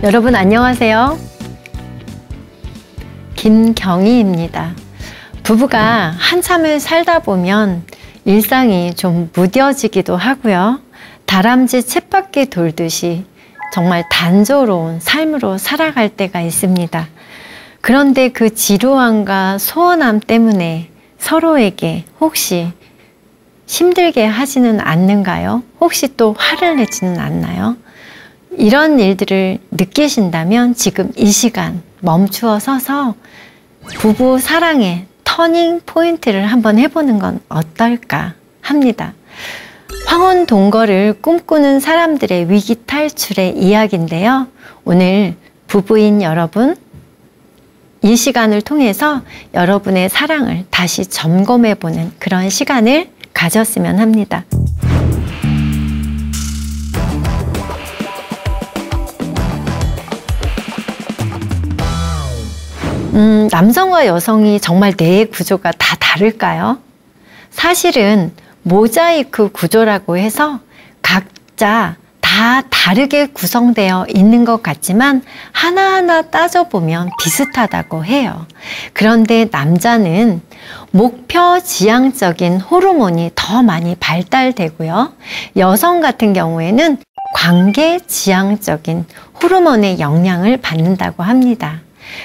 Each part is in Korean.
여러분 안녕하세요. 김경희입니다. 부부가 한참을 살다 보면 일상이 좀 무뎌지기도 하고요. 다람쥐 쳇바퀴 돌듯이 정말 단조로운 삶으로 살아갈 때가 있습니다. 그런데 그 지루함과 소원함 때문에 서로에게 혹시 힘들게 하지는 않는가요? 혹시 또 화를 내지는 않나요? 이런 일들을 느끼신다면 지금 이 시간 멈추어 서서 부부 사랑의 터닝 포인트를 한번 해보는 건 어떨까 합니다. 황혼 동거를 꿈꾸는 사람들의 위기 탈출의 이야기인데요. 오늘 부부인 여러분, 이 시간을 통해서 여러분의 사랑을 다시 점검해보는 그런 시간을 가졌으면 합니다. 남성과 여성이 정말 뇌의 구조가 다 다를까요? 사실은 모자이크 구조라고 해서 각자 다 다르게 구성되어 있는 것 같지만 하나하나 따져보면 비슷하다고 해요. 그런데 남자는 목표 지향적인 호르몬이 더 많이 발달되고요. 여성 같은 경우에는 관계 지향적인 호르몬의 영향을 받는다고 합니다.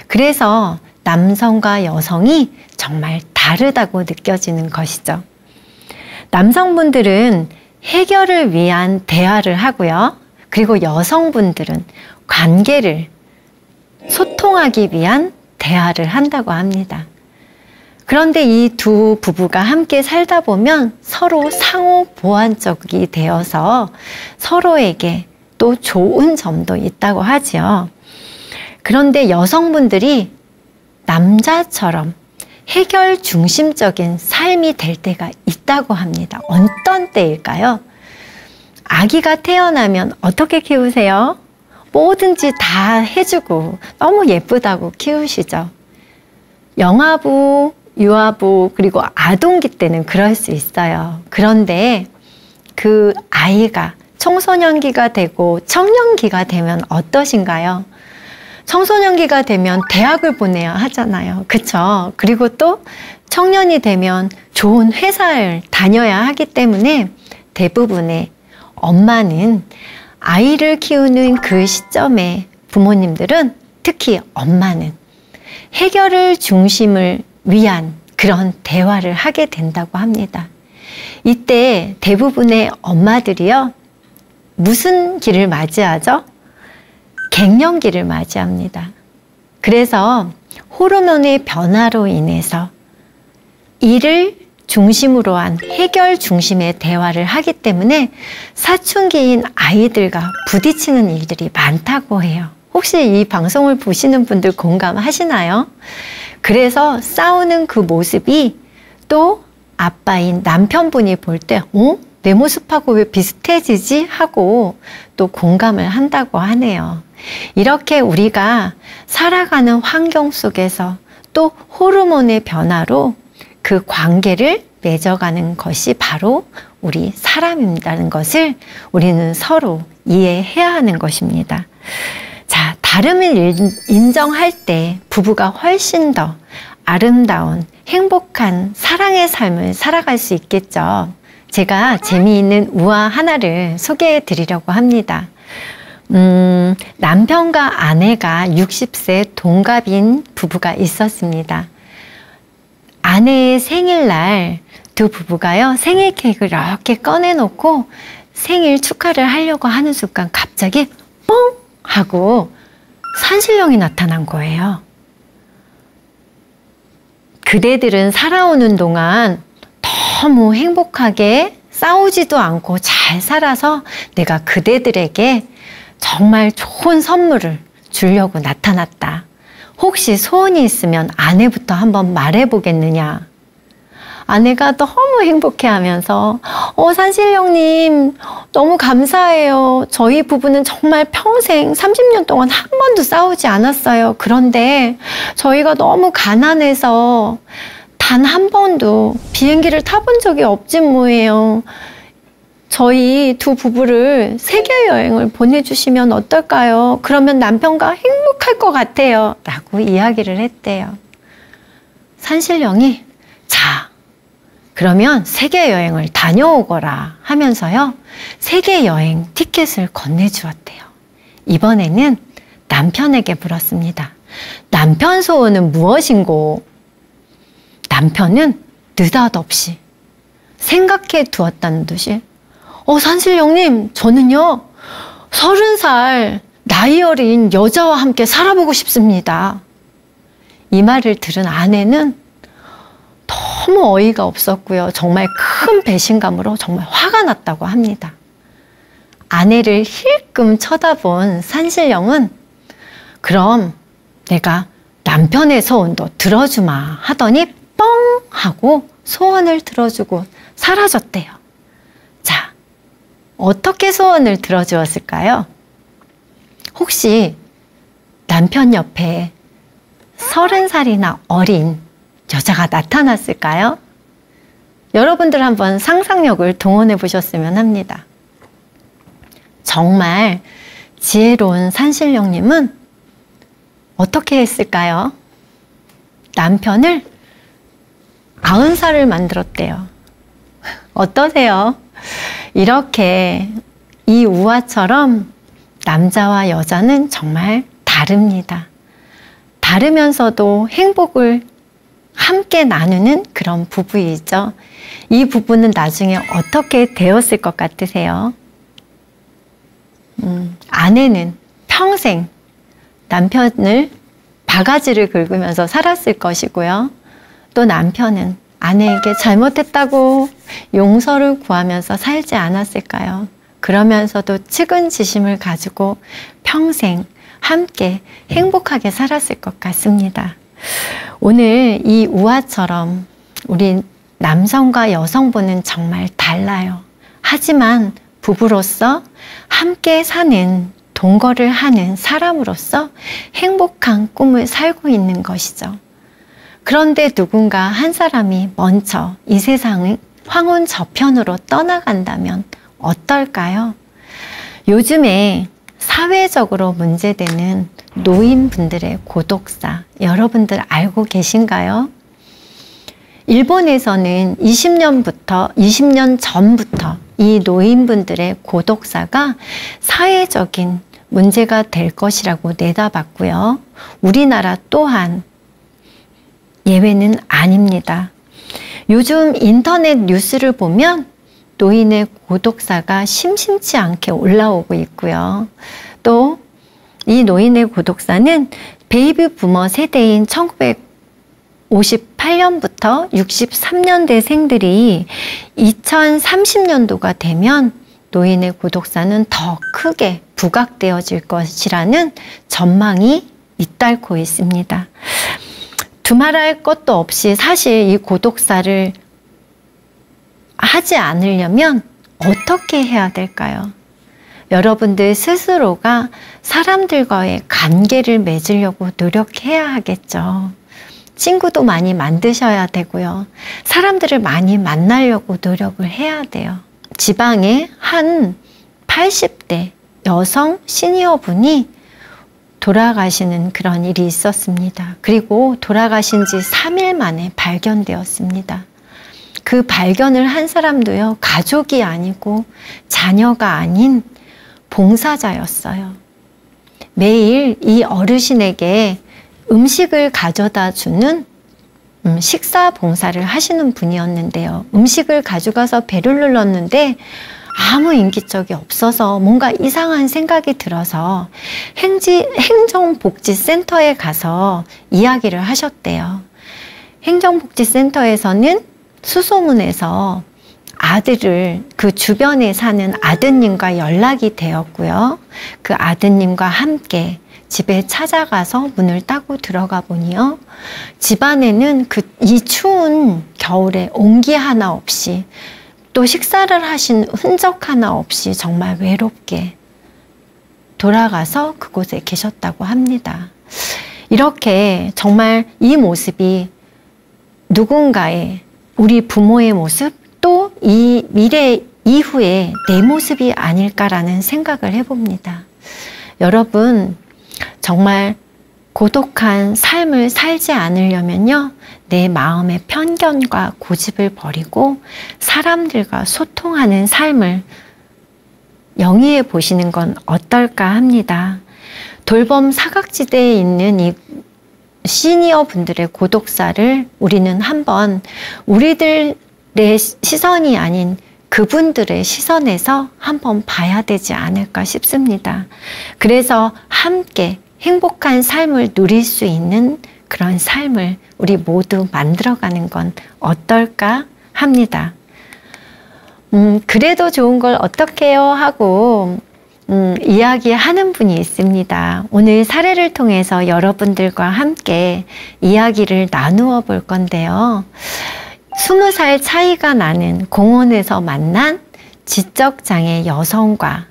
그래서 남성과 여성이 정말 다르다고 느껴지는 것이죠. 남성분들은 해결을 위한 대화를 하고요. 그리고 여성분들은 관계를 소통하기 위한 대화를 한다고 합니다. 그런데 이 두 부부가 함께 살다 보면 서로 상호 보완적이 되어서 서로에게 또 좋은 점도 있다고 하죠. 그런데 여성분들이 남자처럼 해결 중심적인 삶이 될 때가 있다고 합니다. 어떤 때일까요? 아기가 태어나면 어떻게 키우세요? 뭐든지 다 해주고 너무 예쁘다고 키우시죠. 영아부, 유아부, 그리고 아동기 때는 그럴 수 있어요. 그런데 그 아이가 청소년기가 되고 청년기가 되면 어떠신가요? 청소년기가 되면 대학을 보내야 하잖아요. 그쵸? 그리고 또 청년이 되면 좋은 회사를 다녀야 하기 때문에 대부분의 엄마는 아이를 키우는 그 시점에 부모님들은 특히 엄마는 해결을 중심을 위한 그런 대화를 하게 된다고 합니다. 이때 대부분의 엄마들이요. 무슨 길을 맞이하죠? 갱년기를 맞이합니다. 그래서 호르몬의 변화로 인해서 이를 중심으로 한 해결 중심의 대화를 하기 때문에 사춘기인 아이들과 부딪히는 일들이 많다고 해요. 혹시 이 방송을 보시는 분들 공감하시나요? 그래서 싸우는 그 모습이 또 아빠인 남편분이 볼 때 내 모습하고 왜 비슷해지지? 하고 또 공감을 한다고 하네요. 이렇게 우리가 살아가는 환경 속에서 또 호르몬의 변화로 그 관계를 맺어가는 것이 바로 우리 사람이라는 것을 우리는 서로 이해해야 하는 것입니다. 자, 다름을 인정할 때 부부가 훨씬 더 아름다운 행복한 사랑의 삶을 살아갈 수 있겠죠. 제가 재미있는 우화 하나를 소개해 드리려고 합니다. 남편과 아내가 60세 동갑인 부부가 있었습니다. 아내의 생일날 두 부부가요, 생일 케이크를 이렇게 꺼내놓고 생일 축하를 하려고 하는 순간 갑자기 뻥! 하고 산신령이 나타난 거예요. 그대들은 살아오는 동안 너무 행복하게 싸우지도 않고 잘 살아서 내가 그대들에게 정말 좋은 선물을 주려고 나타났다. 혹시 소원이 있으면 아내부터 한번 말해보겠느냐. 아내가 너무 행복해하면서 산신령님 너무 감사해요. 저희 부부는 정말 평생 30년 동안 한 번도 싸우지 않았어요. 그런데 저희가 너무 가난해서 단 1 번도 비행기를 타본 적이 없지 뭐예요. 저희 두 부부를 세계 여행을 보내주시면 어떨까요? 그러면 남편과 행복할 것 같아요. 라고 이야기를 했대요. 산신령이 자, 그러면 세계 여행을 다녀오거라 하면서요. 세계 여행 티켓을 건네주었대요. 이번에는 남편에게 물었습니다. 남편 소원은 무엇인고? 남편은 느닷없이 생각해 두었다는 듯이 산신령님, 저는요 30살 나이 어린 여자와 함께 살아보고 싶습니다. 이 말을 들은 아내는 너무 어이가 없었고요. 정말 큰 배신감으로 정말 화가 났다고 합니다. 아내를 힐끔 쳐다본 산신령은 그럼 내가 남편의 소원도 들어주마 하더니 뻥 하고 소원을 들어주고 사라졌대요. 자, 어떻게 소원을 들어주었을까요? 혹시 남편 옆에 30살이나 어린 여자가 나타났을까요? 여러분들 한번 상상력을 동원해 보셨으면 합니다. 정말 지혜로운 산신령님은 어떻게 했을까요? 남편을 90살을 만들었대요. 어떠세요? 이렇게 이 우화처럼 남자와 여자는 정말 다릅니다. 다르면서도 행복을 함께 나누는 그런 부부이죠. 이 부부는 나중에 어떻게 되었을 것 같으세요? 아내는 평생 남편을 바가지를 긁으면서 살았을 것이고요. 또 남편은 아내에게 잘못했다고 용서를 구하면서 살지 않았을까요? 그러면서도 측은지심을 가지고 평생 함께 행복하게 살았을 것 같습니다. 오늘 이 우화처럼 우리 남성과 여성분은 정말 달라요. 하지만 부부로서 함께 사는 동거를 하는 사람으로서 행복한 꿈을 살고 있는 것이죠. 그런데 누군가 한 사람이 먼저 이 세상의 황혼 저편으로 떠나간다면 어떨까요? 요즘에 사회적으로 문제되는 노인분들의 고독사, 여러분들 알고 계신가요? 일본에서는 20년 전부터 이 노인분들의 고독사가 사회적인 문제가 될 것이라고 내다봤고요. 우리나라 또한 예외는 아닙니다. 요즘 인터넷 뉴스를 보면 노인의 고독사가 심심치 않게 올라오고 있고요. 또 이 노인의 고독사는 베이비 부머 세대인 1958년부터 63년대생들이 2030년도가 되면 노인의 고독사는 더 크게 부각되어질 것이라는 전망이 잇따르고 있습니다. 두말할 것도 없이 사실 이 고독사를 하지 않으려면 어떻게 해야 될까요? 여러분들 스스로가 사람들과의 관계를 맺으려고 노력해야 하겠죠. 친구도 많이 만드셔야 되고요. 사람들을 많이 만나려고 노력을 해야 돼요. 지방에 한 80대 여성 시니어분이 돌아가시는 그런 일이 있었습니다. 그리고 돌아가신 지 3일 만에 발견되었습니다. 그 발견을 한 사람도요, 가족이 아니고 자녀가 아닌 봉사자였어요. 매일 이 어르신에게 음식을 가져다 주는 식사 봉사를 하시는 분이었는데요. 음식을 가져가서 배를 눌렀는데 아무 인기척이 없어서 뭔가 이상한 생각이 들어서 행정복지센터에 가서 이야기를 하셨대요. 행정복지센터에서는 수소문해서 아들을 그 주변에 사는 아드님과 연락이 되었고요. 그 아드님과 함께 집에 찾아가서 문을 따고 들어가 보니요. 집안에는 이 추운 겨울에 온기 하나 없이 또 식사를 하신 흔적 하나 없이 정말 외롭게 돌아가서 그곳에 계셨다고 합니다. 이렇게 정말 이 모습이 누군가의 우리 부모의 모습 또 이 미래 이후에 내 모습이 아닐까라는 생각을 해봅니다. 여러분, 정말 고독한 삶을 살지 않으려면요, 내 마음의 편견과 고집을 버리고 사람들과 소통하는 삶을 영위해 보시는 건 어떨까 합니다. 돌봄 사각지대에 있는 이 시니어 분들의 고독사를 우리는 한번 우리들의 시선이 아닌 그분들의 시선에서 한번 봐야 되지 않을까 싶습니다. 그래서 함께 행복한 삶을 누릴 수 있는 그런 삶을 우리 모두 만들어가는 건 어떨까 합니다. 그래도 좋은 걸 어떡해요 하고 이야기하는 분이 있습니다. 오늘 사례를 통해서 여러분들과 함께 이야기를 나누어 볼 건데요. 20살 차이가 나는 공원에서 만난 지적장애 여성과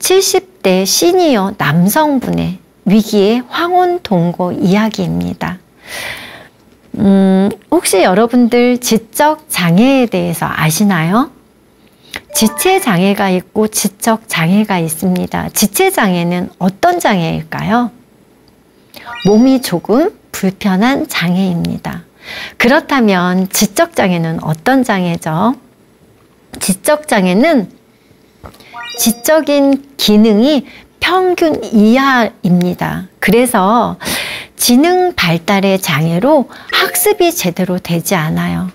70대 시니어 남성분의 위기의 황혼동거 이야기입니다. 혹시 여러분들 지적장애에 대해서 아시나요? 지체장애가 있고 지적장애가 있습니다. 지체장애는 어떤 장애일까요? 몸이 조금 불편한 장애입니다. 그렇다면 지적장애는 어떤 장애죠? 지적장애는 지적인 기능이 평균 이하입니다. 그래서 지능 발달의 장애로 학습이 제대로 되지 않아요.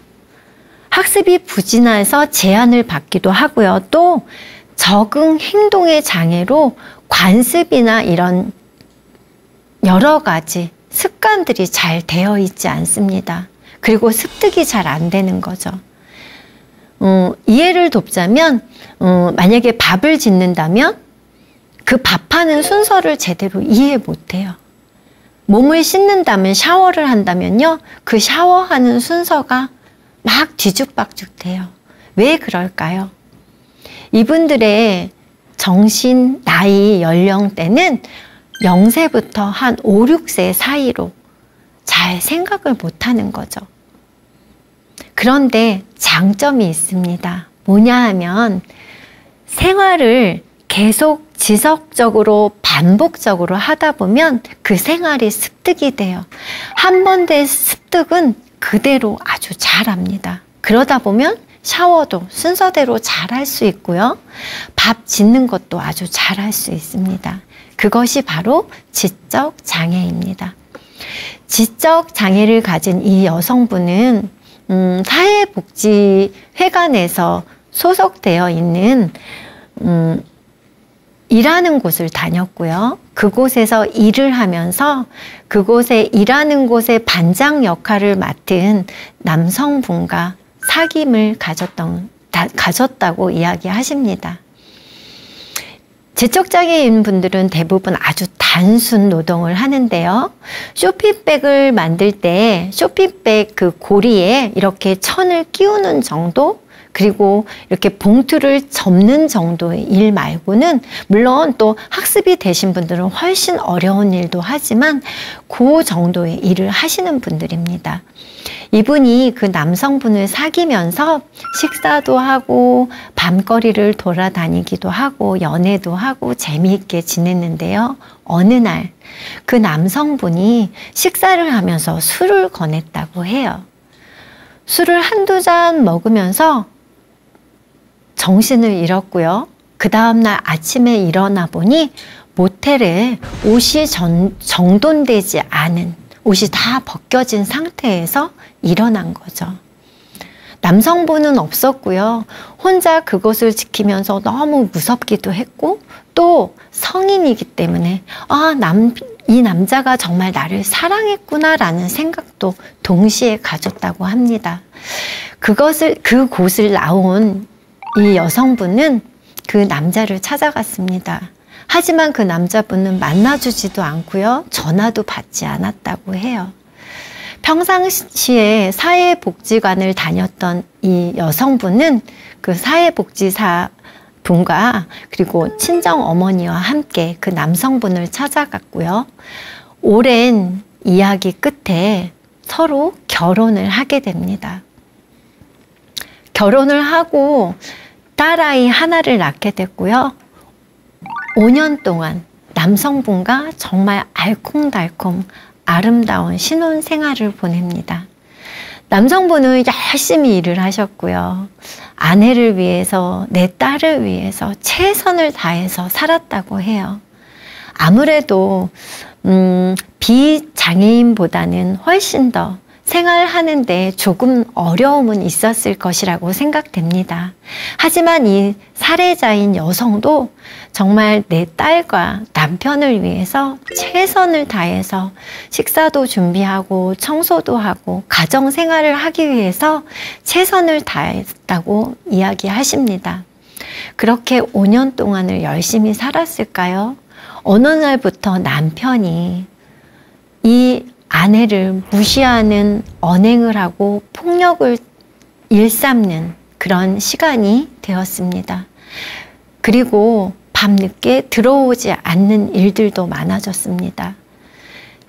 학습이 부진해서 제한을 받기도 하고요. 또 적응 행동의 장애로 관습이나 이런 여러 가지 습관들이 잘 되어 있지 않습니다. 그리고 습득이 잘 안 되는 거죠. 이해를 돕자면 만약에 밥을 짓는다면 그 밥하는 순서를 제대로 이해 못해요. 몸을 씻는다면, 샤워를 한다면요, 그 샤워하는 순서가 막 뒤죽박죽 돼요. 왜 그럴까요? 이분들의 정신, 나이, 연령대는 0세부터 한 5, 6세 사이로 잘 생각을 못하는 거죠. 그런데 장점이 있습니다. 뭐냐 하면 생활을 계속 지속적으로 반복적으로 하다 보면 그 생활이 습득이 돼요. 한 번 된 습득은 그대로 아주 잘합니다. 그러다 보면 샤워도 순서대로 잘할 수 있고요. 밥 짓는 것도 아주 잘할 수 있습니다. 그것이 바로 지적장애입니다. 지적장애를 가진 이 여성분은 사회복지회관에서 소속되어 있는 일하는 곳을 다녔고요. 그곳에서 일을 하면서 그곳에 일하는 곳의 반장 역할을 맡은 남성분과 사귐을 가졌다고 이야기하십니다. 지적장애인 분들은 대부분 아주 단순 노동을 하는데요. 쇼핑백을 만들 때 쇼핑백 그 고리에 이렇게 천을 끼우는 정도, 그리고 이렇게 봉투를 접는 정도의 일 말고는, 물론 또 학습이 되신 분들은 훨씬 어려운 일도 하지만 그 정도의 일을 하시는 분들입니다. 이분이 그 남성분을 사귀면서 식사도 하고 밤거리를 돌아다니기도 하고 연애도 하고 재미있게 지냈는데요. 어느 날 그 남성분이 식사를 하면서 술을 권했다고 해요. 술을 한두 잔 먹으면서 정신을 잃었고요. 그 다음날 아침에 일어나 보니 모텔에 옷이 정돈되지 않은, 옷이 다 벗겨진 상태에서 일어난 거죠. 남성분은 없었고요. 혼자 그것을 지키면서 너무 무섭기도 했고, 또 성인이기 때문에 이 남자가 정말 나를 사랑했구나라는 생각도 동시에 가졌다고 합니다. 그곳을 나온 이 여성분은 그 남자를 찾아갔습니다. 하지만 그 남자분은 만나주지도 않고요. 전화도 받지 않았다고 해요. 평상시에 사회복지관을 다녔던 이 여성분은 그 사회복지사 분과 그리고 친정어머니와 함께 그 남성분을 찾아갔고요. 오랜 이야기 끝에 서로 결혼을 하게 됩니다. 결혼을 하고 딸아이 하나를 낳게 됐고요. 5년 동안 남성분과 정말 알콩달콩 아름다운 신혼 생활을 보냅니다. 남성분은 열심히 일을 하셨고요. 아내를 위해서, 내 딸을 위해서 최선을 다해서 살았다고 해요. 아무래도 비장애인보다는 훨씬 더 생활하는데 조금 어려움은 있었을 것이라고 생각됩니다. 하지만 이 살해자인 여성도 정말 내 딸과 남편을 위해서 최선을 다해서 식사도 준비하고 청소도 하고 가정생활을 하기 위해서 최선을 다했다고 이야기하십니다. 그렇게 5년 동안을 열심히 살았을까요? 어느 날부터 남편이 이 아내를 무시하는 언행을 하고 폭력을 일삼는 그런 시간이 되었습니다. 그리고 밤늦게 들어오지 않는 일들도 많아졌습니다.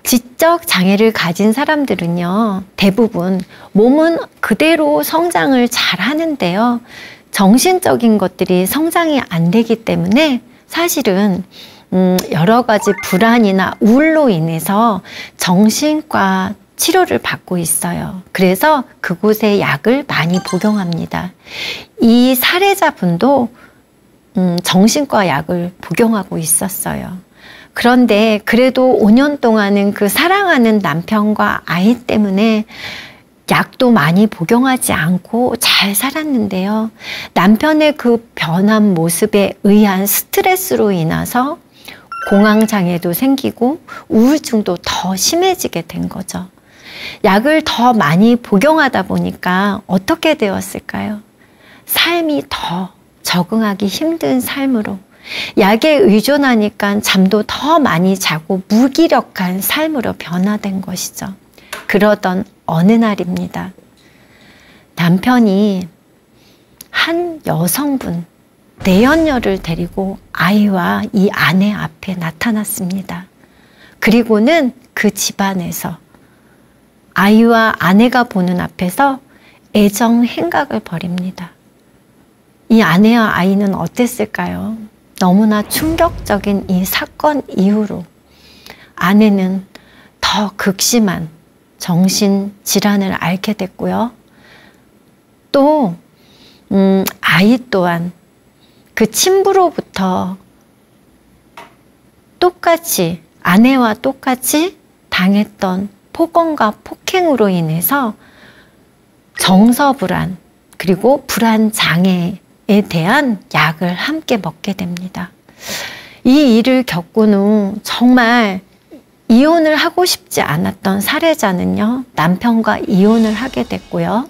지적 장애를 가진 사람들은요, 대부분 몸은 그대로 성장을 잘 하는데요, 정신적인 것들이 성장이 안 되기 때문에 사실은 여러 가지 불안이나 우울로 인해서 정신과 치료를 받고 있어요. 그래서 그곳에 약을 많이 복용합니다. 이 살해자분도 정신과 약을 복용하고 있었어요. 그런데 그래도 5년 동안은 그 사랑하는 남편과 아이 때문에 약도 많이 복용하지 않고 잘 살았는데요. 남편의 그 변한 모습에 의한 스트레스로 인해서 공황장애도 생기고 우울증도 더 심해지게 된 거죠. 약을 더 많이 복용하다 보니까 어떻게 되었을까요? 삶이 더 적응하기 힘든 삶으로, 약에 의존하니까 잠도 더 많이 자고 무기력한 삶으로 변화된 것이죠. 그러던 어느 날입니다. 남편이 한 여성분, 내연녀를 데리고 아이와 이 아내 앞에 나타났습니다. 그리고는 그 집안에서 아이와 아내가 보는 앞에서 애정 행각을 벌입니다. 이 아내와 아이는 어땠을까요? 너무나 충격적인 이 사건 이후로 아내는 더 극심한 정신질환을 앓게 됐고요. 또 아이 또한 그 친부로부터 똑같이, 아내와 똑같이 당했던 폭언과 폭행으로 인해서 정서불안 그리고 불안장애에 대한 약을 함께 먹게 됩니다. 이 일을 겪은 후 정말 이혼을 하고 싶지 않았던 살해자는요, 남편과 이혼을 하게 됐고요.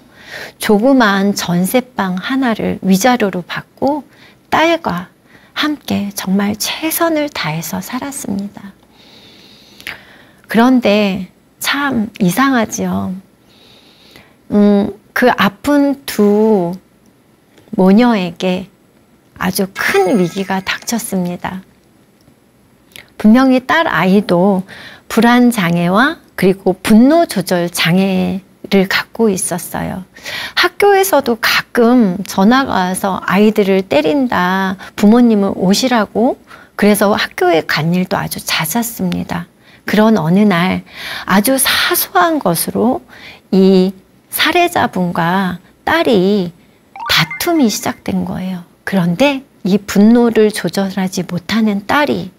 조그마한 전세방 하나를 위자료로 받고 딸과 함께 정말 최선을 다해서 살았습니다. 그런데 참 이상하지요. 그 아픈 두 모녀에게 아주 큰 위기가 닥쳤습니다. 분명히 딸 아이도 불안 장애와 그리고 분노 조절 장애를 갖고 있었어요. 학교에서도 가끔 전화가 와서 아이들을 때린다, 부모님을 오시라고, 그래서 학교에 간 일도 아주 잦았습니다. 그런 어느 날 아주 사소한 것으로 이 살해자분과 딸이 다툼이 시작된 거예요. 그런데 이 분노를 조절하지 못하는 딸이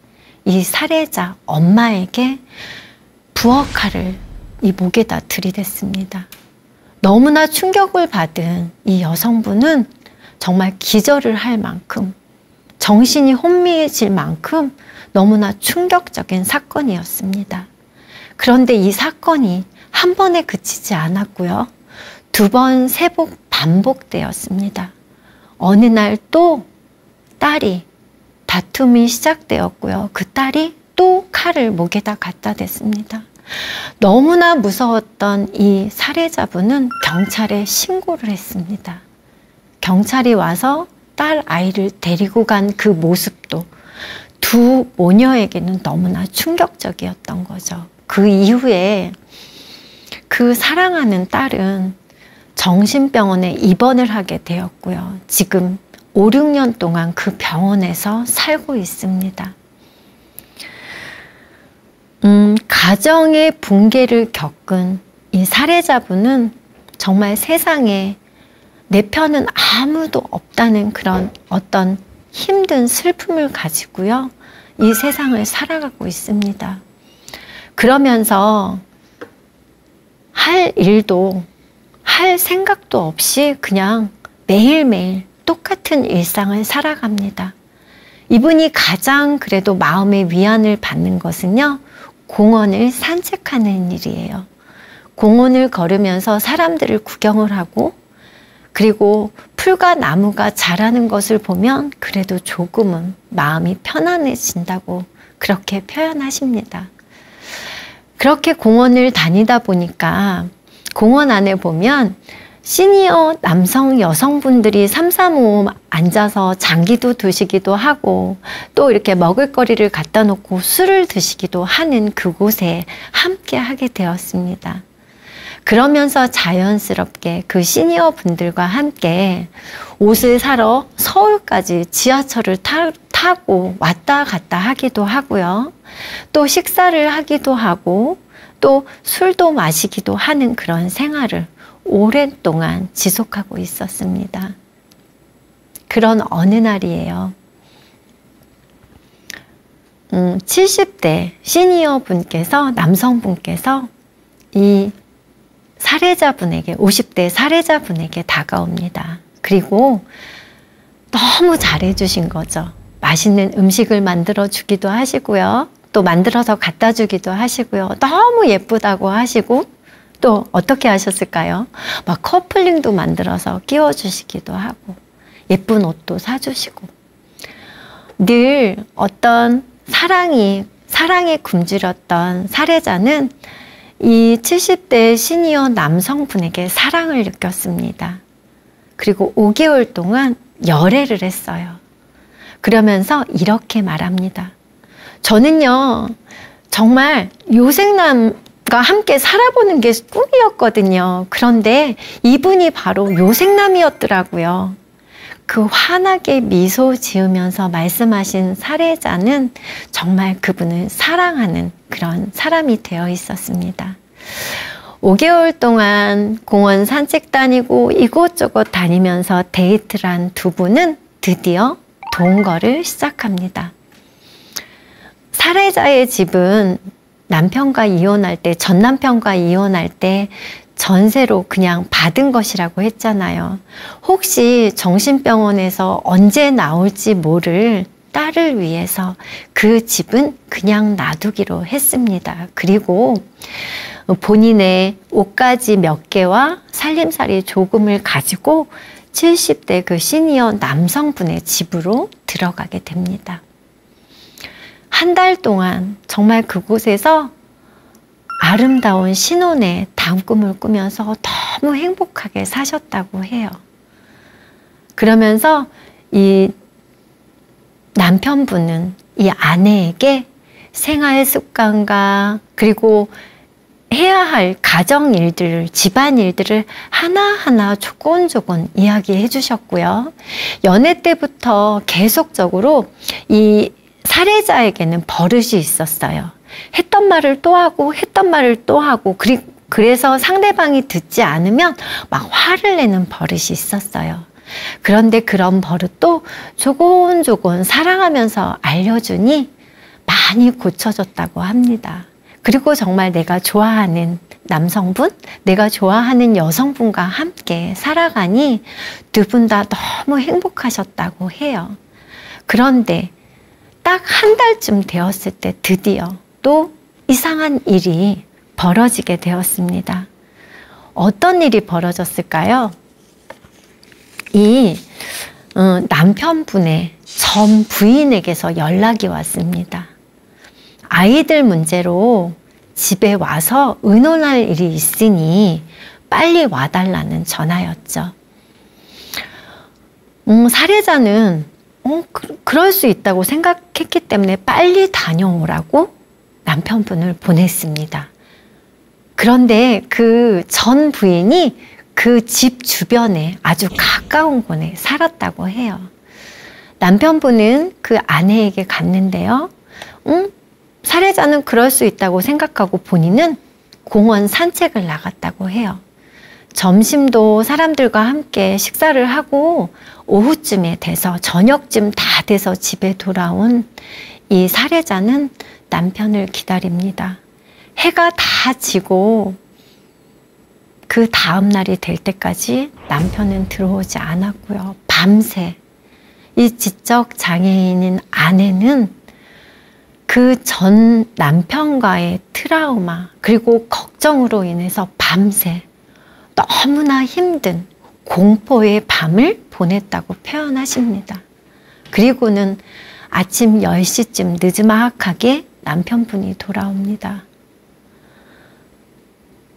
이 살해자 엄마에게 부엌칼을 이 목에다 들이댔습니다. 너무나 충격을 받은 이 여성분은 정말 기절을 할 만큼, 정신이 혼미해질 만큼 너무나 충격적인 사건이었습니다. 그런데 이 사건이 한 번에 그치지 않았고요. 2번, 3번 반복되었습니다. 어느 날 또 딸이 다툼이 시작되었고요. 그 딸이 또 칼을 목에다 갖다 댔습니다. 너무나 무서웠던 이 살해자분은 경찰에 신고를 했습니다. 경찰이 와서 딸 아이를 데리고 간 그 모습도 두 모녀에게는 너무나 충격적이었던 거죠. 그 이후에 그 사랑하는 딸은 정신병원에 입원을 하게 되었고요. 지금 5, 6년 동안 그 병원에서 살고 있습니다. 가정의 붕괴를 겪은 이 사례자분은 정말 세상에 내 편은 아무도 없다는 그런 어떤 힘든 슬픔을 가지고요. 이 세상을 살아가고 있습니다. 그러면서 할 일도 할 생각도 없이 그냥 매일매일 똑같은 일상을 살아갑니다. 이분이 가장 그래도 마음의 위안을 받는 것은요. 공원을 산책하는 일이에요. 공원을 걸으면서 사람들을 구경을 하고 그리고 풀과 나무가 자라는 것을 보면 그래도 조금은 마음이 편안해진다고 그렇게 표현하십니다. 그렇게 공원을 다니다 보니까 공원 안에 보면 시니어 남성 여성분들이 삼삼오오 앉아서 장기도 드시기도 하고 또 이렇게 먹을거리를 갖다 놓고 술을 드시기도 하는 그곳에 함께 하게 되었습니다. 그러면서 자연스럽게 그 시니어 분들과 함께 옷을 사러 서울까지 지하철을 타고 왔다 갔다 하기도 하고요. 또 식사를 하기도 하고 또 술도 마시기도 하는 그런 생활을 오랫동안 지속하고 있었습니다. 그런 어느 날이에요. 70대 시니어 분께서 남성분께서 이 사례자분에게 50대 사례자분에게 다가옵니다. 그리고 너무 잘해주신 거죠. 맛있는 음식을 만들어 주기도 하시고요. 또 만들어서 갖다 주기도 하시고요. 너무 예쁘다고 하시고 또 어떻게 하셨을까요? 막 커플링도 만들어서 끼워주시기도 하고 예쁜 옷도 사주시고 늘 어떤 사랑에 굶주렸던 사례자는 이 70대 시니어 남성분에게 사랑을 느꼈습니다. 그리고 5개월 동안 열애를 했어요. 그러면서 이렇게 말합니다. 저는요, 정말 요생남과 함께 살아보는 게 꿈이었거든요. 그런데 이분이 바로 요생남이었더라고요. 그 환하게 미소 지으면서 말씀하신 사례자는 정말 그분을 사랑하는 그런 사람이 되어 있었습니다. 5개월 동안 공원 산책 다니고 이곳저곳 다니면서 데이트를 한 두 분은 드디어 동거를 시작합니다. 사례자의 집은 남편과 이혼할 때, 전 남편과 이혼할 때 전세로 그냥 받은 것이라고 했잖아요. 혹시 정신병원에서 언제 나올지 모를 딸을 위해서 그 집은 그냥 놔두기로 했습니다. 그리고 본인의 옷가지 몇 개와 살림살이 조금을 가지고 70대 그 시니어 남성분의 집으로 들어가게 됩니다. 한 달 동안 정말 그곳에서 아름다운 신혼의 단꿈을 꾸면서 너무 행복하게 사셨다고 해요. 그러면서 이 남편분은 이 아내에게 생활 습관과 그리고 해야 할 가정 일들을, 집안 일들을 하나하나 조곤조곤 이야기해 주셨고요. 연애 때부터 계속적으로 이 사례자에게는 버릇이 있었어요. 했던 말을 또 하고 했던 말을 또 하고 그래서 상대방이 듣지 않으면 막 화를 내는 버릇이 있었어요. 그런데 그런 버릇도 조곤조곤 사랑하면서 알려주니 많이 고쳐졌다고 합니다. 그리고 정말 내가 좋아하는 남성분, 내가 좋아하는 여성분과 함께 살아가니 두 분 다 너무 행복하셨다고 해요. 그런데 딱 한 달쯤 되었을 때 드디어 또 이상한 일이 벌어지게 되었습니다. 어떤 일이 벌어졌을까요? 이 남편분의 전 부인에게서 연락이 왔습니다. 아이들 문제로 집에 와서 의논할 일이 있으니 빨리 와달라는 전화였죠. 사례자는 그럴 수 있다고 생각했기 때문에 빨리 다녀오라고 남편분을 보냈습니다. 그런데 그 전 부인이 그 집 주변에 아주 가까운 곳에 살았다고 해요. 남편분은 그 아내에게 갔는데요. 살해자는 그럴 수 있다고 생각하고 본인은 공원 산책을 나갔다고 해요. 점심도 사람들과 함께 식사를 하고 오후쯤에 돼서 저녁쯤 다 돼서 집에 돌아온 이 살해자는 남편을 기다립니다. 해가 다 지고 그 다음 날이 될 때까지 남편은 들어오지 않았고요. 밤새 이 지적 장애인인 아내는 그 전 남편과의 트라우마 그리고 걱정으로 인해서 밤새 너무나 힘든 공포의 밤을 보냈다고 표현하십니다. 그리고는 아침 10시쯤 느즈막하게 남편분이 돌아옵니다.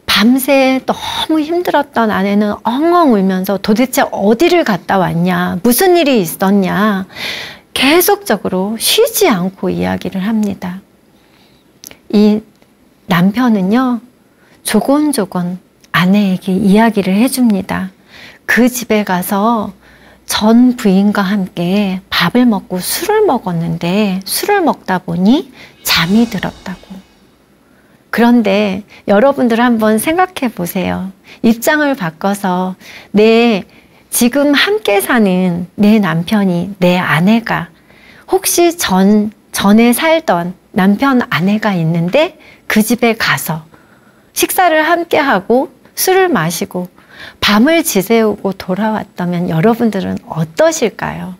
밤새 너무 힘들었던 아내는 엉엉 울면서 도대체 어디를 갔다 왔냐, 무슨 일이 있었냐 계속적으로 쉬지 않고 이야기를 합니다. 이 남편은요, 조곤조곤 아내에게 이야기를 해줍니다. 그 집에 가서 전 부인과 함께 밥을 먹고 술을 먹었는데 술을 먹다 보니 잠이 들었다고. 그런데 여러분들 한번 생각해 보세요. 입장을 바꿔서 지금 함께 사는 내 남편이, 내 아내가 혹시 전에 살던 남편 아내가 있는데 그 집에 가서 식사를 함께 하고 술을 마시고 밤을 지새우고 돌아왔다면 여러분들은 어떠실까요?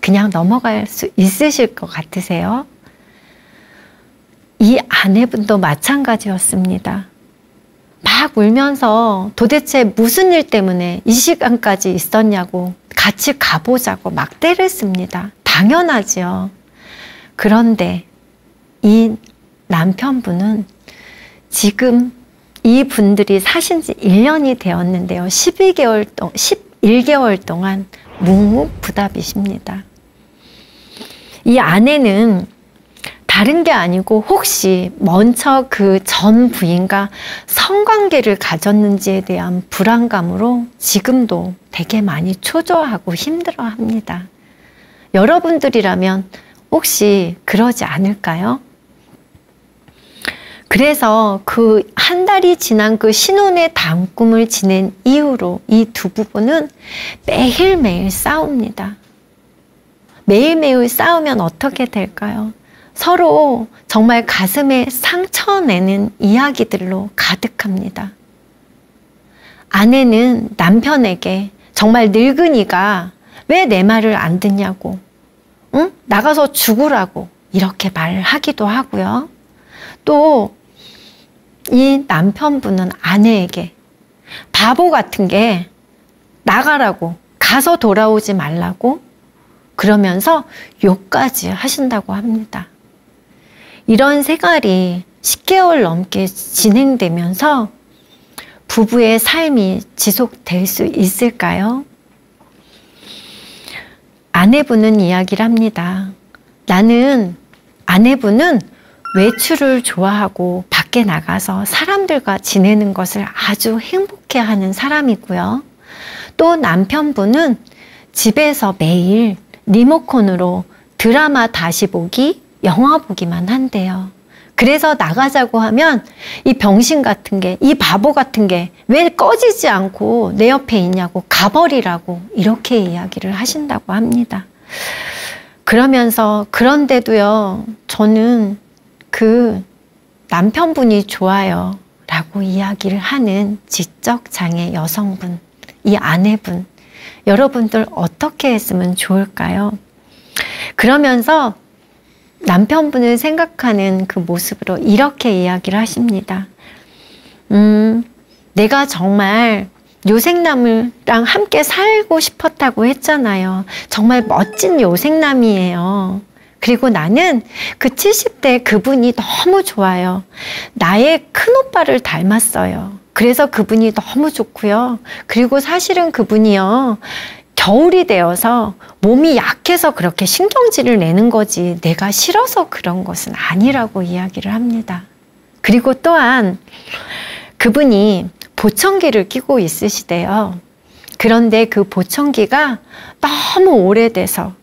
그냥 넘어갈 수 있으실 것 같으세요? 이 아내분도 마찬가지였습니다. 막 울면서 도대체 무슨 일 때문에 이 시간까지 있었냐고 같이 가보자고 막 떼를 씁니다. 당연하지요. 그런데 이 남편분은 지금 이 분들이 사신 지 1년이 되었는데요. 11개월 동안 묵묵부답이십니다. 이 아내는 다른 게 아니고 혹시 먼저 그 전 부인과 성관계를 가졌는지에 대한 불안감으로 지금도 되게 많이 초조하고 힘들어합니다. 여러분들이라면 혹시 그러지 않을까요? 그래서 그 한 달이 지난 그 신혼의 단꿈을 지낸 이후로 이 두 부부는 매일매일 싸웁니다. 매일매일 싸우면 어떻게 될까요? 서로 정말 가슴에 상처내는 이야기들로 가득합니다. 아내는 남편에게 정말 늙은이가 왜 내 말을 안 듣냐고, 응? 나가서 죽으라고 이렇게 말하기도 하고요. 또 이 남편분은 아내에게 바보 같은 게 나가라고, 가서 돌아오지 말라고 그러면서 욕까지 하신다고 합니다. 이런 생활이 10개월 넘게 진행되면서 부부의 삶이 지속될 수 있을까요? 아내분은 이야기를 합니다. 아내분은 외출을 좋아하고 밖에 나가서 사람들과 지내는 것을 아주 행복해하는 사람이고요. 또 남편분은 집에서 매일 리모컨으로 드라마 다시 보기, 영화 보기만 한대요. 그래서 나가자고 하면 이 병신 같은 게, 이 바보 같은 게 왜 꺼지지 않고 내 옆에 있냐고, 가버리라고 이렇게 이야기를 하신다고 합니다. 그러면서 그런데도요, 저는 그 남편분이 좋아요 라고 이야기를 하는 지적장애 여성분, 이 아내분, 여러분들 어떻게 했으면 좋을까요? 그러면서 남편분을 생각하는 그 모습으로 이렇게 이야기를 하십니다. 내가 정말 요생남이랑 함께 살고 싶었다고 했잖아요. 정말 멋진 요생남이에요. 그리고 나는 그 70대 그분이 너무 좋아요. 나의 큰오빠를 닮았어요. 그래서 그분이 너무 좋고요. 그리고 사실은 그분이요, 겨울이 되어서 몸이 약해서 그렇게 신경질을 내는 거지 내가 싫어서 그런 것은 아니라고 이야기를 합니다. 그리고 또한 그분이 보청기를 끼고 있으시대요. 그런데 그 보청기가 너무 오래돼서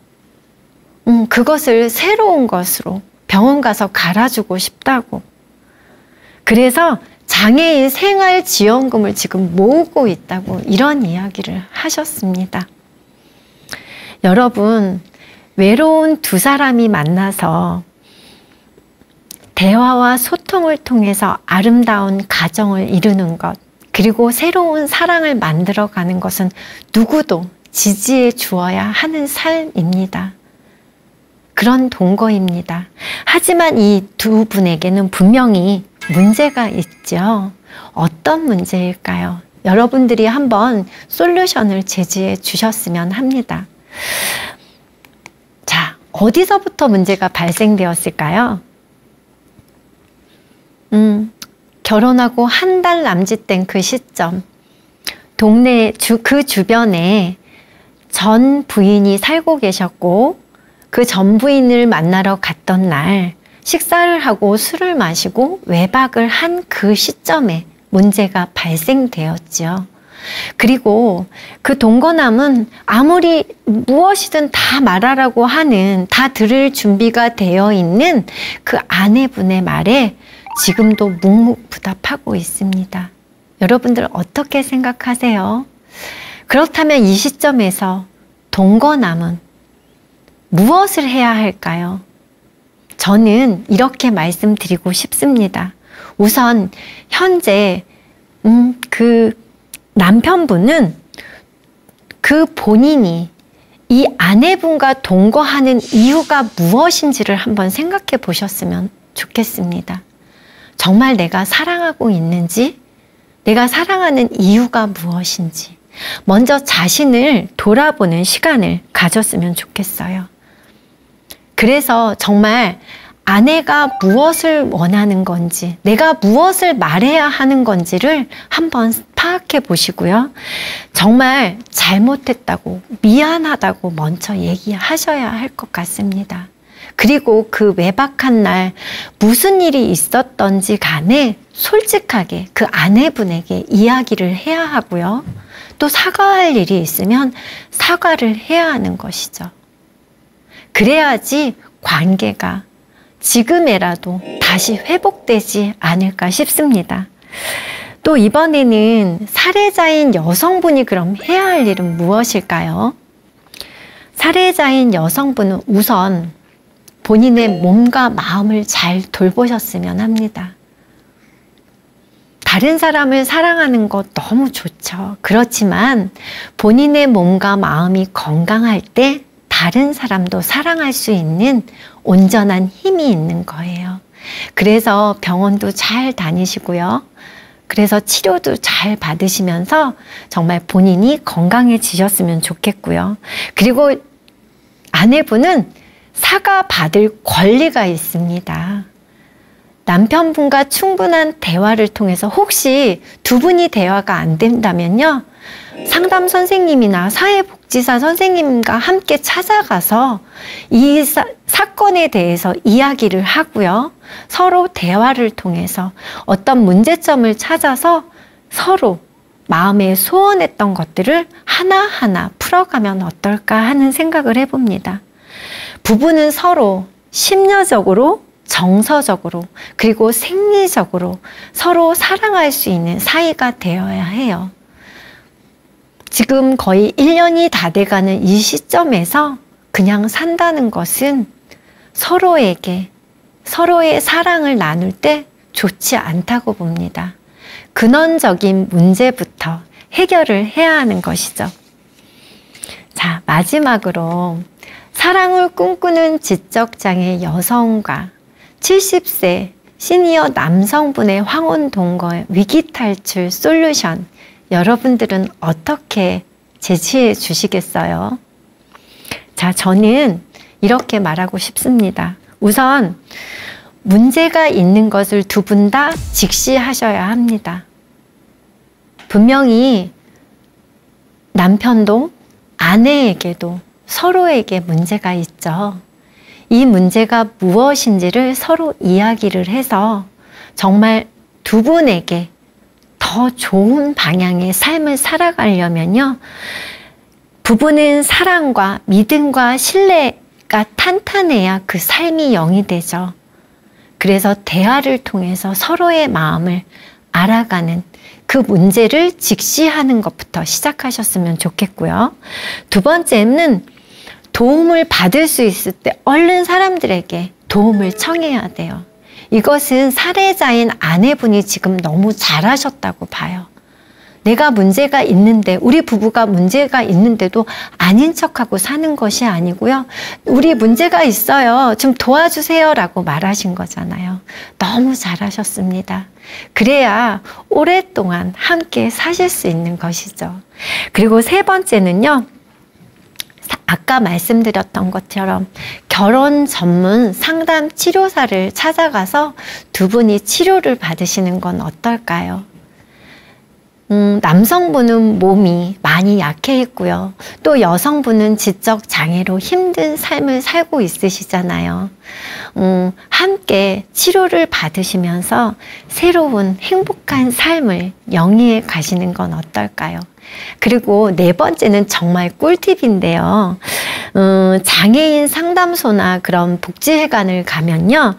그것을 새로운 것으로 병원 가서 갈아주고 싶다고. 그래서 장애인 생활지원금을 지금 모으고 있다고 이런 이야기를 하셨습니다. 여러분, 외로운 두 사람이 만나서 대화와 소통을 통해서 아름다운 가정을 이루는 것, 그리고 새로운 사랑을 만들어가는 것은 누구도 지지해 주어야 하는 삶입니다. 그런 동거입니다. 하지만 이 두 분에게는 분명히 문제가 있죠. 어떤 문제일까요? 여러분들이 한번 솔루션을 제시해 주셨으면 합니다. 자, 어디서부터 문제가 발생되었을까요? 결혼하고 한 달 남짓된 그 시점, 동네 그 주변에 전 부인이 살고 계셨고, 그 전 부인을 만나러 갔던 날 식사를 하고 술을 마시고 외박을 한 그 시점에 문제가 발생되었죠. 그리고 그 동거남은 아무리 무엇이든 다 말하라고 하는, 다 들을 준비가 되어 있는 그 아내분의 말에 지금도 묵묵부답하고 있습니다. 여러분들 어떻게 생각하세요? 그렇다면 이 시점에서 동거남은 무엇을 해야 할까요? 저는 이렇게 말씀드리고 싶습니다. 우선 현재 그 남편분은 그 본인이 이 아내분과 동거하는 이유가 무엇인지를 한번 생각해 보셨으면 좋겠습니다. 정말 내가 사랑하고 있는지, 내가 사랑하는 이유가 무엇인지 먼저 자신을 돌아보는 시간을 가졌으면 좋겠어요. 그래서 정말 아내가 무엇을 원하는 건지, 내가 무엇을 말해야 하는 건지를 한번 파악해 보시고요. 정말 잘못했다고, 미안하다고 먼저 얘기하셔야 할 것 같습니다. 그리고 그 외박한 날 무슨 일이 있었던지 간에 솔직하게 그 아내분에게 이야기를 해야 하고요. 또 사과할 일이 있으면 사과를 해야 하는 것이죠. 그래야지 관계가 지금에라도 다시 회복되지 않을까 싶습니다. 또 이번에는 살해자인 여성분이 그럼 해야 할 일은 무엇일까요? 살해자인 여성분은 우선 본인의 몸과 마음을 잘 돌보셨으면 합니다. 다른 사람을 사랑하는 것 너무 좋죠. 그렇지만 본인의 몸과 마음이 건강할 때 다른 사람도 사랑할 수 있는 온전한 힘이 있는 거예요. 그래서 병원도 잘 다니시고요. 그래서 치료도 잘 받으시면서 정말 본인이 건강해지셨으면 좋겠고요. 그리고 아내분은 사과받을 권리가 있습니다. 남편분과 충분한 대화를 통해서, 혹시 두 분이 대화가 안 된다면요, 상담 선생님이나 사회복지사 선생님과 함께 찾아가서 이 사건에 대해서 이야기를 하고요. 서로 대화를 통해서 어떤 문제점을 찾아서 서로 마음에 소원했던 것들을 하나하나 풀어가면 어떨까 하는 생각을 해봅니다. 부부는 서로 심려적으로, 정서적으로, 그리고 생리적으로 서로 사랑할 수 있는 사이가 되어야 해요. 지금 거의 1년이 다 돼가는 이 시점에서 그냥 산다는 것은 서로에게, 서로의 사랑을 나눌 때 좋지 않다고 봅니다. 근원적인 문제부터 해결을 해야 하는 것이죠. 자, 마지막으로 사랑을 꿈꾸는 지적장애 여성과 70세 시니어 남성분의 황혼 동거의 위기 탈출 솔루션, 여러분들은 어떻게 제시해 주시겠어요? 자, 저는 이렇게 말하고 싶습니다. 우선 문제가 있는 것을 두 분 다 직시하셔야 합니다. 분명히 남편도 아내에게도 서로에게 문제가 있죠. 이 문제가 무엇인지를 서로 이야기를 해서 정말 두 분에게 더 좋은 방향의 삶을 살아가려면요, 부부는 사랑과 믿음과 신뢰가 탄탄해야 그 삶이 영이 되죠. 그래서 대화를 통해서 서로의 마음을 알아가는 그 문제를 직시하는 것부터 시작하셨으면 좋겠고요. 두 번째는 도움을 받을 수 있을 때 얼른 사람들에게 도움을 청해야 돼요. 이것은 사례자인 아내분이 지금 너무 잘하셨다고 봐요. 내가 문제가 있는데, 우리 부부가 문제가 있는데도 아닌 척하고 사는 것이 아니고요. 우리 문제가 있어요. 좀 도와주세요 라고 말하신 거잖아요. 너무 잘하셨습니다. 그래야 오랫동안 함께 사실 수 있는 것이죠. 그리고 세 번째는요. 아까 말씀드렸던 것처럼 결혼 전문 상담 치료사를 찾아가서 두 분이 치료를 받으시는 건 어떨까요? 남성분은 몸이 많이 약해 있고요. 또 여성분은 지적 장애로 힘든 삶을 살고 있으시잖아요. 함께 치료를 받으시면서 새로운 행복한 삶을 영위해 가시는 건 어떨까요? 그리고 네 번째는 정말 꿀팁인데요. 장애인 상담소나 그런 복지회관을 가면요.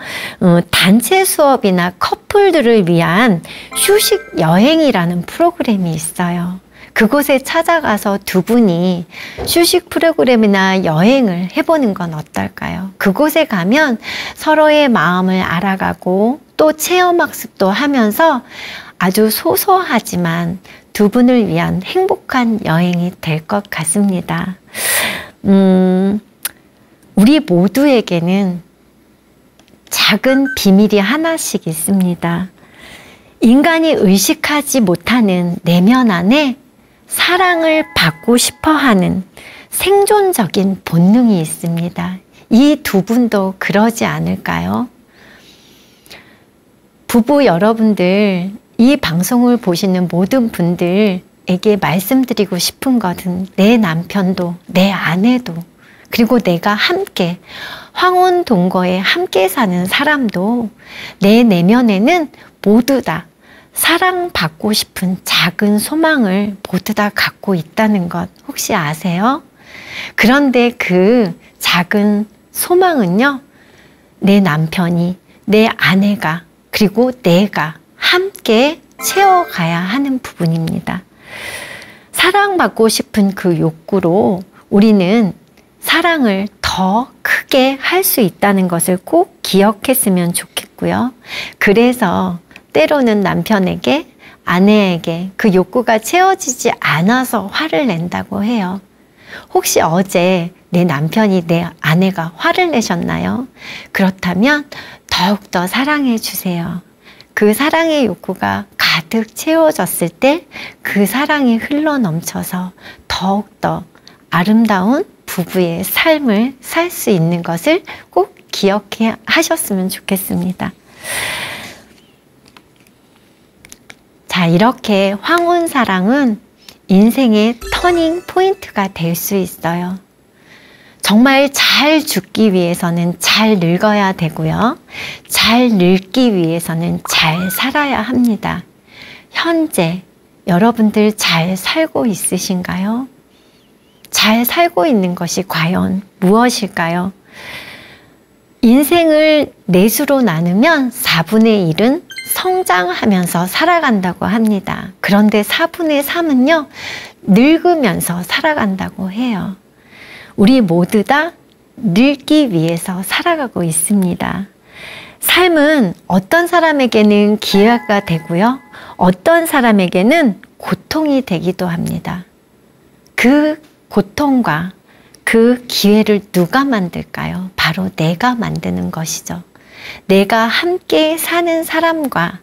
단체 수업이나 커플들을 위한 휴식 여행이라는 프로그램이 있어요. 그곳에 찾아가서 두 분이 휴식 프로그램이나 여행을 해보는 건 어떨까요? 그곳에 가면 서로의 마음을 알아가고 또 체험학습도 하면서 아주 소소하지만 두 분을 위한 행복한 여행이 될 것 같습니다. 우리 모두에게는 작은 비밀이 하나씩 있습니다. 인간이 의식하지 못하는 내면 안에 사랑을 받고 싶어 하는 생존적인 본능이 있습니다. 이 두 분도 그러지 않을까요? 부부 여러분들, 이 방송을 보시는 모든 분들에게 말씀드리고 싶은 것은 내 남편도 내 아내도 그리고 내가 함께 황혼동거에 함께 사는 사람도 내 내면에는 모두 다 사랑받고 싶은 작은 소망을 모두 다 갖고 있다는 것 혹시 아세요? 그런데 그 작은 소망은요, 내 남편이, 내 아내가, 그리고 내가 함께 채워가야 하는 부분입니다. 사랑받고 싶은 그 욕구로 우리는 사랑을 더 크게 할 수 있다는 것을 꼭 기억했으면 좋겠고요. 그래서 때로는 남편에게, 아내에게 그 욕구가 채워지지 않아서 화를 낸다고 해요. 혹시 어제 내 남편이, 내 아내가 화를 내셨나요? 그렇다면 더욱더 사랑해 주세요. 그 사랑의 욕구가 가득 채워졌을 때 그 사랑이 흘러 넘쳐서 더욱더 아름다운 부부의 삶을 살 수 있는 것을 꼭 기억해 하셨으면 좋겠습니다. 자, 이렇게 황혼사랑은 인생의 터닝 포인트가 될 수 있어요. 정말 잘 죽기 위해서는 잘 늙어야 되고요. 잘 늙기 위해서는 잘 살아야 합니다. 현재 여러분들 잘 살고 있으신가요? 잘 살고 있는 것이 과연 무엇일까요? 인생을 넷으로 나누면 4분의 1은 성장하면서 살아간다고 합니다. 그런데 4분의 3은요, 늙으면서 살아간다고 해요. 우리 모두 다 늙기 위해서 살아가고 있습니다. 삶은 어떤 사람에게는 기회가 되고요. 어떤 사람에게는 고통이 되기도 합니다. 그 고통과 그 기회를 누가 만들까요? 바로 내가 만드는 것이죠. 내가 함께 사는 사람과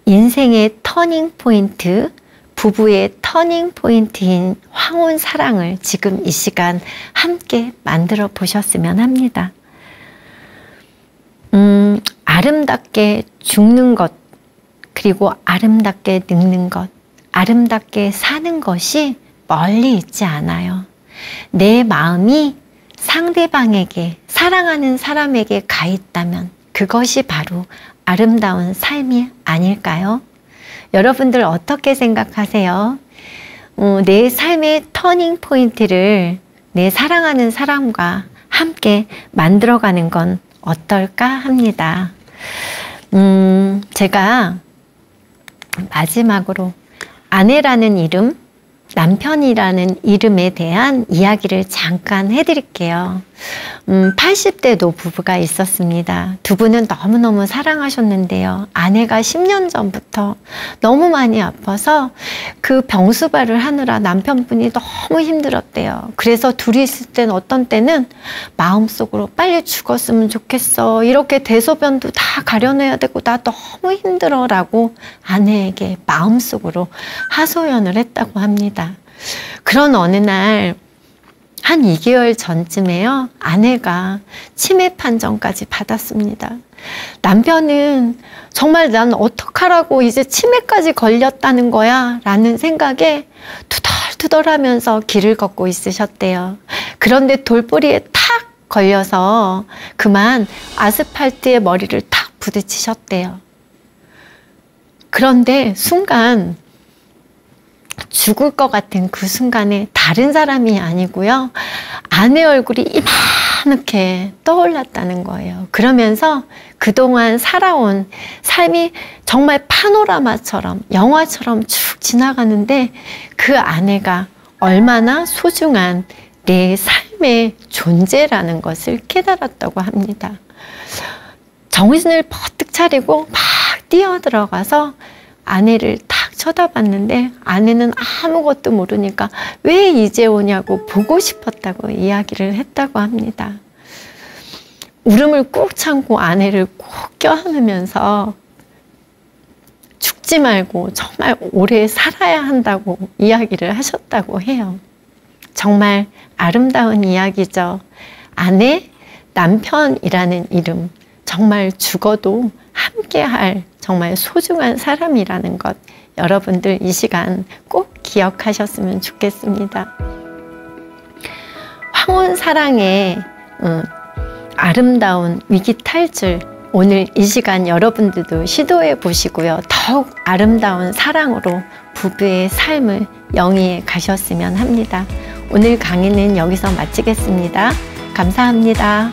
인생의 터닝 포인트, 부부의 터닝 포인트인 황혼 사랑을 지금 이 시간 함께 만들어 보셨으면 합니다. 아름답게 죽는 것, 그리고 아름답게 늙는 것, 아름답게 사는 것이 멀리 있지 않아요. 내 마음이 상대방에게, 사랑하는 사람에게 가 있다면 그것이 바로 아름다운 삶이 아닐까요? 여러분들 어떻게 생각하세요? 내 삶의 터닝 포인트를 내 사랑하는 사람과 함께 만들어가는 건 어떨까 합니다. 제가 마지막으로 아내라는 이름, 남편이라는 이름에 대한 이야기를 잠깐 해드릴게요. 80대 노부부가 있었습니다. 두 분은 너무너무 사랑하셨는데요. 아내가 10년 전부터 너무 많이 아파서 그 병수발을 하느라 남편분이 너무 힘들었대요. 그래서 둘이 있을 땐 어떤 때는 마음속으로 빨리 죽었으면 좋겠어. 이렇게 대소변도 다 가려내야 되고 나 너무 힘들어 라고 아내에게 마음속으로 하소연을 했다고 합니다. 그런 어느 날 한 2개월 전쯤에요. 아내가 치매 판정까지 받았습니다. 남편은 정말 난 어떡하라고 이제 치매까지 걸렸다는 거야 라는 생각에 투덜투덜하면서 길을 걷고 있으셨대요. 그런데 돌뿌리에 탁 걸려서 그만 아스팔트에 머리를 탁 부딪히셨대요. 그런데 순간 죽을 것 같은 그 순간에 다른 사람이 아니고요. 아내 얼굴이 이만하게 떠올랐다는 거예요. 그러면서 그동안 살아온 삶이 정말 파노라마처럼 영화처럼 쭉 지나가는데 그 아내가 얼마나 소중한 내 삶의 존재라는 것을 깨달았다고 합니다. 정신을 버뜩 차리고 막 뛰어들어가서 아내를 탁 쳐다봤는데 아내는 아무것도 모르니까 왜 이제 오냐고 보고 싶었다고 이야기를 했다고 합니다. 울음을 꾹 참고 아내를 꼭 껴안으면서 죽지 말고 정말 오래 살아야 한다고 이야기를 하셨다고 해요. 정말 아름다운 이야기죠. 아내, 남편이라는 이름, 정말 죽어도 함께할 정말 소중한 사람이라는 것, 여러분들 이 시간 꼭 기억하셨으면 좋겠습니다. 황혼사랑의 아름다운 위기 탈출, 오늘 이 시간 여러분들도 시도해 보시고요. 더욱 아름다운 사랑으로 부부의 삶을 영위해 가셨으면 합니다. 오늘 강의는 여기서 마치겠습니다. 감사합니다.